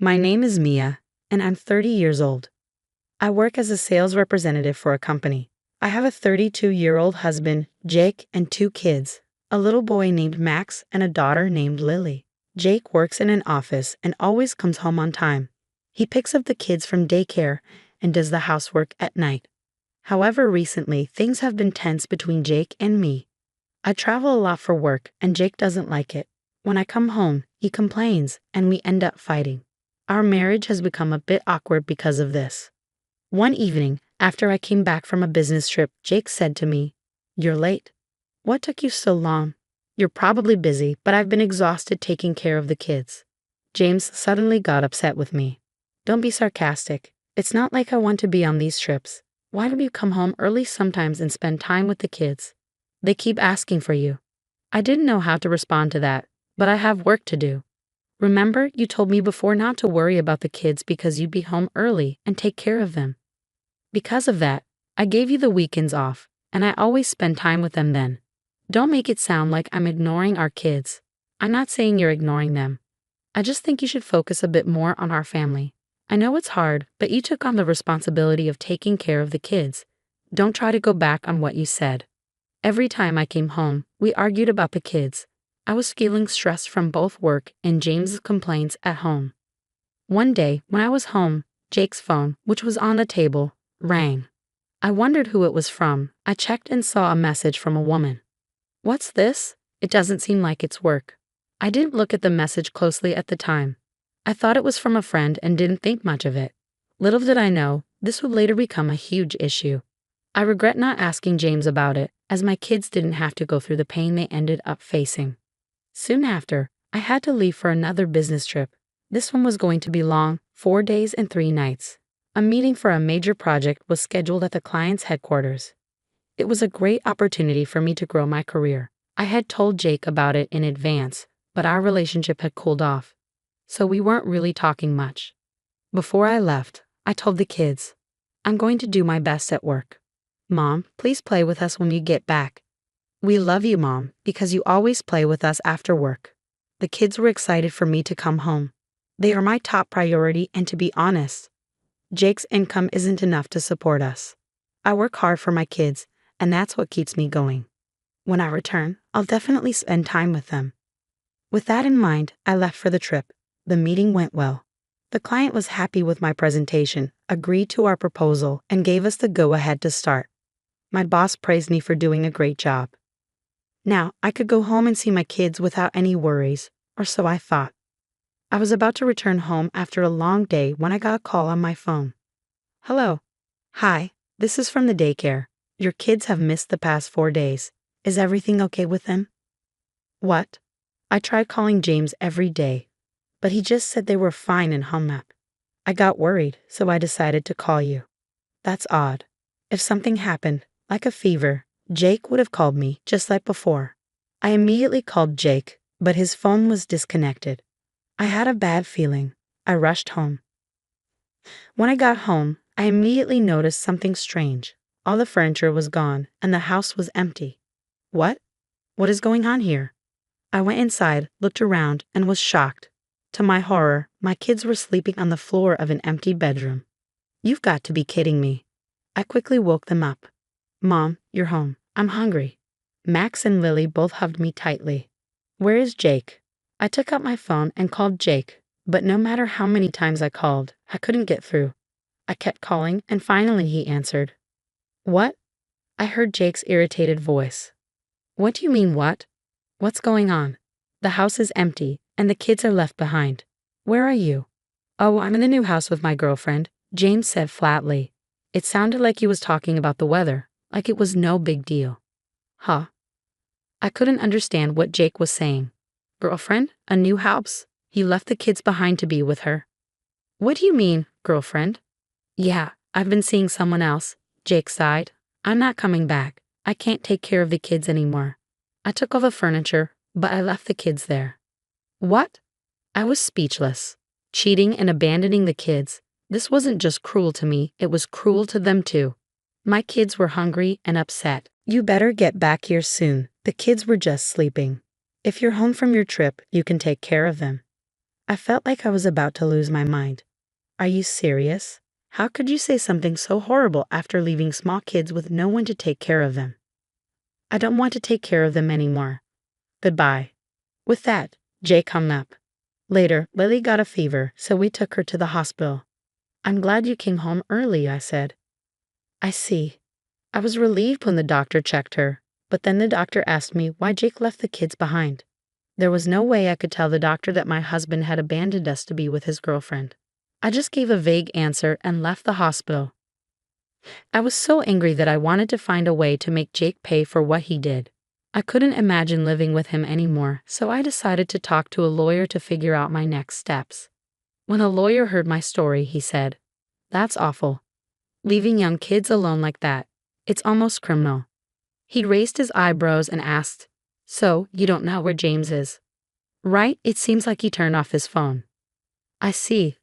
My name is Mia, and I'm 30 years old. I work as a sales representative for a company. I have a 32-year-old husband, Jake, and 2 kids, a little boy named Max and a daughter named Lily. Jake works in an office and always comes home on time. He picks up the kids from daycare and does the housework at night. However, recently, things have been tense between Jake and me. I travel a lot for work, and Jake doesn't like it. When I come home, he complains, and we end up fighting. Our marriage has become a bit awkward because of this. One evening, after I came back from a business trip, Jake said to me, "You're late. What took you so long? You're probably busy, but I've been exhausted taking care of the kids." James suddenly got upset with me. "Don't be sarcastic. It's not like I want to be on these trips. Why don't you come home early sometimes and spend time with the kids? They keep asking for you." I didn't know how to respond to that, but I have work to do. Remember, you told me before not to worry about the kids because you'd be home early and take care of them. Because of that, I gave you the weekends off, and I always spend time with them then. Don't make it sound like I'm ignoring our kids. I'm not saying you're ignoring them. I just think you should focus a bit more on our family. I know it's hard, but you took on the responsibility of taking care of the kids. Don't try to go back on what you said. Every time I came home, we argued about the kids. I was feeling stressed from both work and James's complaints at home. One day, when I was home, Jake's phone, which was on the table, rang. I wondered who it was from. I checked and saw a message from a woman. "What's this? It doesn't seem like it's work." I didn't look at the message closely at the time. I thought it was from a friend and didn't think much of it. Little did I know, this would later become a huge issue. I regret not asking James about it, as my kids didn't have to go through the pain they ended up facing. Soon after, I had to leave for another business trip. This one was going to be long, 4 days and 3 nights. A meeting for a major project was scheduled at the client's headquarters. It was a great opportunity for me to grow my career. I had told Jake about it in advance, but our relationship had cooled off, so we weren't really talking much. Before I left, I told the kids, "I'm going to do my best at work. Mom, please play with us when you get back. We love you, Mom, because you always play with us after work." The kids were excited for me to come home. They are my top priority, and to be honest, Jake's income isn't enough to support us. I work hard for my kids, and that's what keeps me going. When I return, I'll definitely spend time with them. With that in mind, I left for the trip. The meeting went well. The client was happy with my presentation, agreed to our proposal, and gave us the go-ahead to start. My boss praised me for doing a great job. Now, I could go home and see my kids without any worries, or so I thought. I was about to return home after a long day when I got a call on my phone. "Hello. Hi, this is from the daycare. Your kids have missed the past 4 days. Is everything okay with them?" What? I tried calling James every day, but he just said they were fine and hung up. I got worried, so I decided to call you. That's odd. If something happened, like a fever, Jake would have called me just like before. I immediately called Jake, but his phone was disconnected. I had a bad feeling. I rushed home. When I got home, I immediately noticed something strange. All the furniture was gone, and the house was empty. What? What is going on here? I went inside, looked around, and was shocked. To my horror, my kids were sleeping on the floor of an empty bedroom. You've got to be kidding me. I quickly woke them up. "Mom, you're home. I'm hungry." Max and Lily both hugged me tightly. "Where is Jake?" I took out my phone and called Jake, but no matter how many times I called, I couldn't get through. I kept calling, and finally he answered. "What?" I heard Jake's irritated voice. "What do you mean, what? What's going on? The house is empty, and the kids are left behind. Where are you?" "Oh, I'm in the new house with my girlfriend," James said flatly. It sounded like he was talking about the weather, like it was no big deal. Huh? I couldn't understand what Jake was saying. Girlfriend? A new house? He left the kids behind to be with her. "What do you mean, girlfriend?" "Yeah, I've been seeing someone else," Jake sighed. "I'm not coming back. I can't take care of the kids anymore. I took all the furniture, but I left the kids there." What? I was speechless. Cheating and abandoning the kids. This wasn't just cruel to me, it was cruel to them too. My kids were hungry and upset. "You better get back here soon. The kids were just sleeping. If you're home from your trip, you can take care of them." I felt like I was about to lose my mind. Are you serious? How could you say something so horrible after leaving small kids with no one to take care of them? I don't want to take care of them anymore. Goodbye. With that, Jake hung up. Later, Lily got a fever, so we took her to the hospital. I'm glad you came home early, I said. I see. I was relieved when the doctor checked her, but then the doctor asked me why Jake left the kids behind. There was no way I could tell the doctor that my husband had abandoned us to be with his girlfriend. I just gave a vague answer and left the hospital. I was so angry that I wanted to find a way to make Jake pay for what he did. I couldn't imagine living with him anymore, so I decided to talk to a lawyer to figure out my next steps. When a lawyer heard my story, he said, "That's awful. Leaving young kids alone like that. It's almost criminal." He raised his eyebrows and asked, "So, you don't know where James is?" "Right, it seems like he turned off his phone." "I see.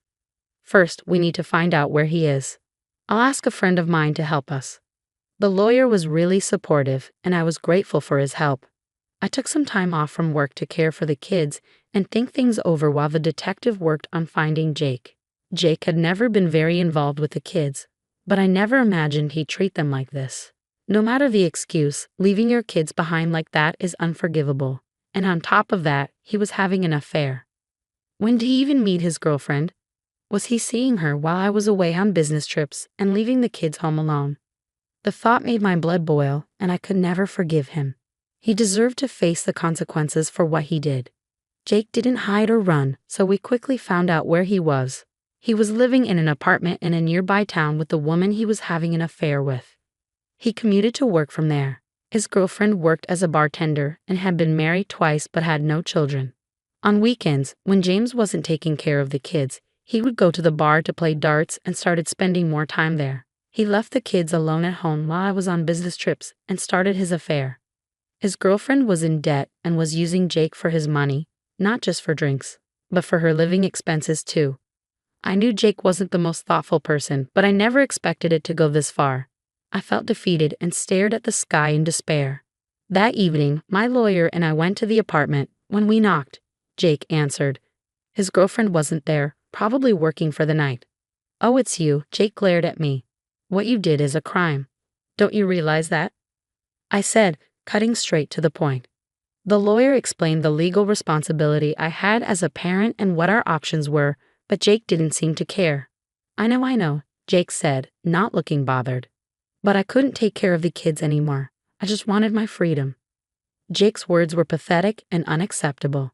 First, we need to find out where he is. I'll ask a friend of mine to help us." The lawyer was really supportive, and I was grateful for his help. I took some time off from work to care for the kids and think things over while the detective worked on finding Jake. Jake had never been very involved with the kids, but I never imagined he'd treat them like this. No matter the excuse, leaving your kids behind like that is unforgivable. And on top of that, he was having an affair. When did he even meet his girlfriend? Was he seeing her while I was away on business trips and leaving the kids home alone? The thought made my blood boil, and I could never forgive him. He deserved to face the consequences for what he did. Jake didn't hide or run, so we quickly found out where he was. He was living in an apartment in a nearby town with the woman he was having an affair with. He commuted to work from there. His girlfriend worked as a bartender and had been married twice but had no children. On weekends, when James wasn't taking care of the kids, he would go to the bar to play darts and started spending more time there. He left the kids alone at home while I was on business trips and started his affair. His girlfriend was in debt and was using Jake for his money, not just for drinks, but for her living expenses too. I knew Jake wasn't the most thoughtful person, but I never expected it to go this far. I felt defeated and stared at the sky in despair. That evening, my lawyer and I went to the apartment. When we knocked, Jake answered. His girlfriend wasn't there, probably working for the night. "Oh, it's you," Jake glared at me. "What you did is a crime. Don't you realize that?" I said, cutting straight to the point. The lawyer explained the legal responsibility I had as a parent and what our options were, but Jake didn't seem to care. I know, Jake said, not looking bothered. But I couldn't take care of the kids anymore. I just wanted my freedom. Jake's words were pathetic and unacceptable.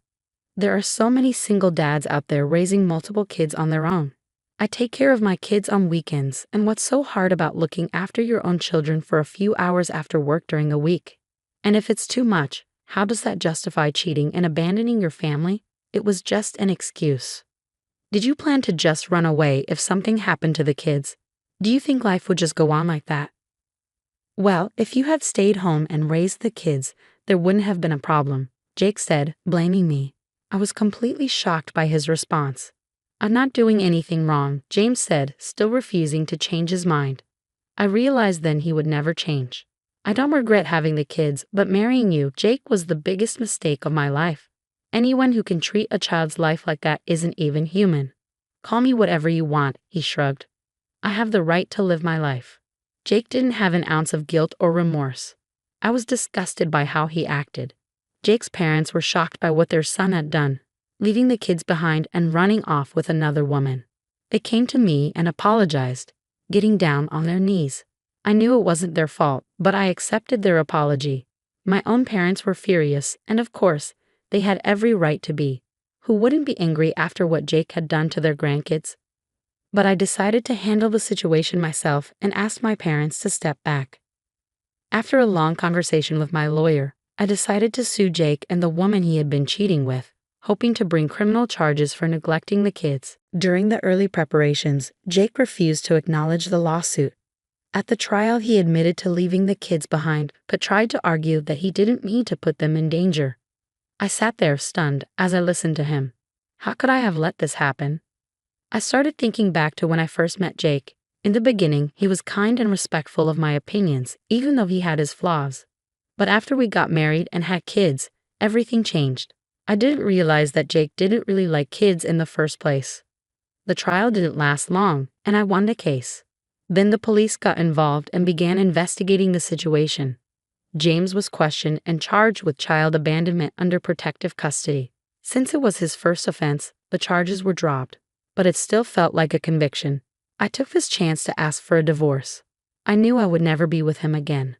There are so many single dads out there raising multiple kids on their own. I take care of my kids on weekends, and what's so hard about looking after your own children for a few hours after work during a week? And if it's too much, how does that justify cheating and abandoning your family? It was just an excuse. Did you plan to just run away if something happened to the kids? Do you think life would just go on like that? Well, if you had stayed home and raised the kids, there wouldn't have been a problem, Jake said, blaming me. I was completely shocked by his response. I'm not doing anything wrong, James said, still refusing to change his mind. I realized then he would never change. I don't regret having the kids, but marrying you, Jake, was the biggest mistake of my life. Anyone who can treat a child's life like that isn't even human. Call me whatever you want, he shrugged. I have the right to live my life. Jake didn't have an ounce of guilt or remorse. I was disgusted by how he acted. Jake's parents were shocked by what their son had done, leaving the kids behind and running off with another woman. They came to me and apologized, getting down on their knees. I knew it wasn't their fault, but I accepted their apology. My own parents were furious, and of course, they had every right to be. Who wouldn't be angry after what Jake had done to their grandkids? But I decided to handle the situation myself and asked my parents to step back. After a long conversation with my lawyer, I decided to sue Jake and the woman he had been cheating with, hoping to bring criminal charges for neglecting the kids. During the early preparations, Jake refused to acknowledge the lawsuit. At the trial, he admitted to leaving the kids behind, but tried to argue that he didn't mean to put them in danger. I sat there stunned as I listened to him. How could I have let this happen? I started thinking back to when I first met Jake. In the beginning, he was kind and respectful of my opinions, even though he had his flaws. But after we got married and had kids, everything changed. I didn't realize that Jake didn't really like kids in the first place. The trial didn't last long, and I won the case. Then the police got involved and began investigating the situation. James was questioned and charged with child abandonment under protective custody. Since it was his first offense, the charges were dropped, but it still felt like a conviction. I took this chance to ask for a divorce. I knew I would never be with him again.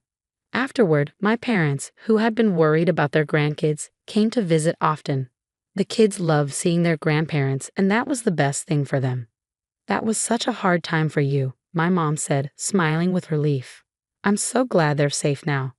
Afterward, my parents, who had been worried about their grandkids, came to visit often. The kids loved seeing their grandparents, and that was the best thing for them. "That was such a hard time for you," my mom said, smiling with relief. "I'm so glad they're safe now."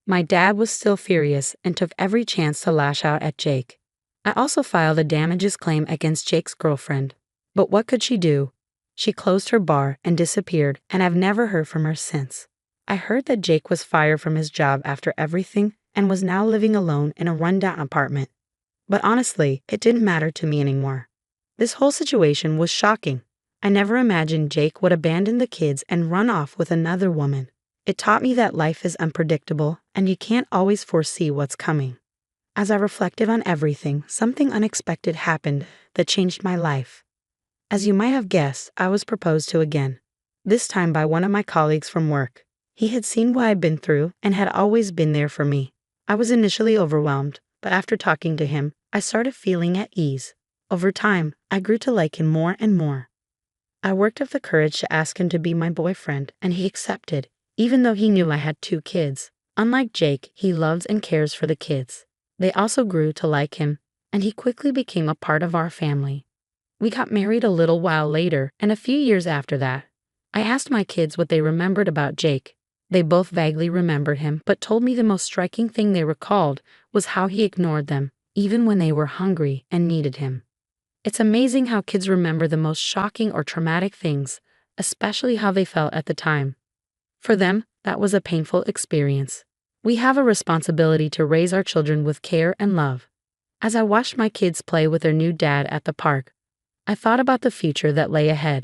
My dad was still furious and took every chance to lash out at Jake. I also filed a damages claim against Jake's girlfriend. But what could she do? She closed her bar and disappeared, and I've never heard from her since. I heard that Jake was fired from his job after everything and was now living alone in a rundown apartment. But honestly, it didn't matter to me anymore. This whole situation was shocking. I never imagined Jake would abandon the kids and run off with another woman. It taught me that life is unpredictable and you can't always foresee what's coming. As I reflected on everything, something unexpected happened that changed my life. As you might have guessed, I was proposed to again. This time by one of my colleagues from work. He had seen what I'd been through and had always been there for me. I was initially overwhelmed, but after talking to him, I started feeling at ease. Over time, I grew to like him more and more. I worked up the courage to ask him to be my boyfriend, and he accepted, even though he knew I had 2 kids. Unlike Jake, he loves and cares for the kids. They also grew to like him, and he quickly became a part of our family. We got married a little while later, and a few years after that. I asked my kids what they remembered about Jake. They both vaguely remembered him, but told me the most striking thing they recalled was how he ignored them, even when they were hungry and needed him. It's amazing how kids remember the most shocking or traumatic things, especially how they felt at the time. For them, that was a painful experience. We have a responsibility to raise our children with care and love. As I watched my kids play with their new dad at the park, I thought about the future that lay ahead.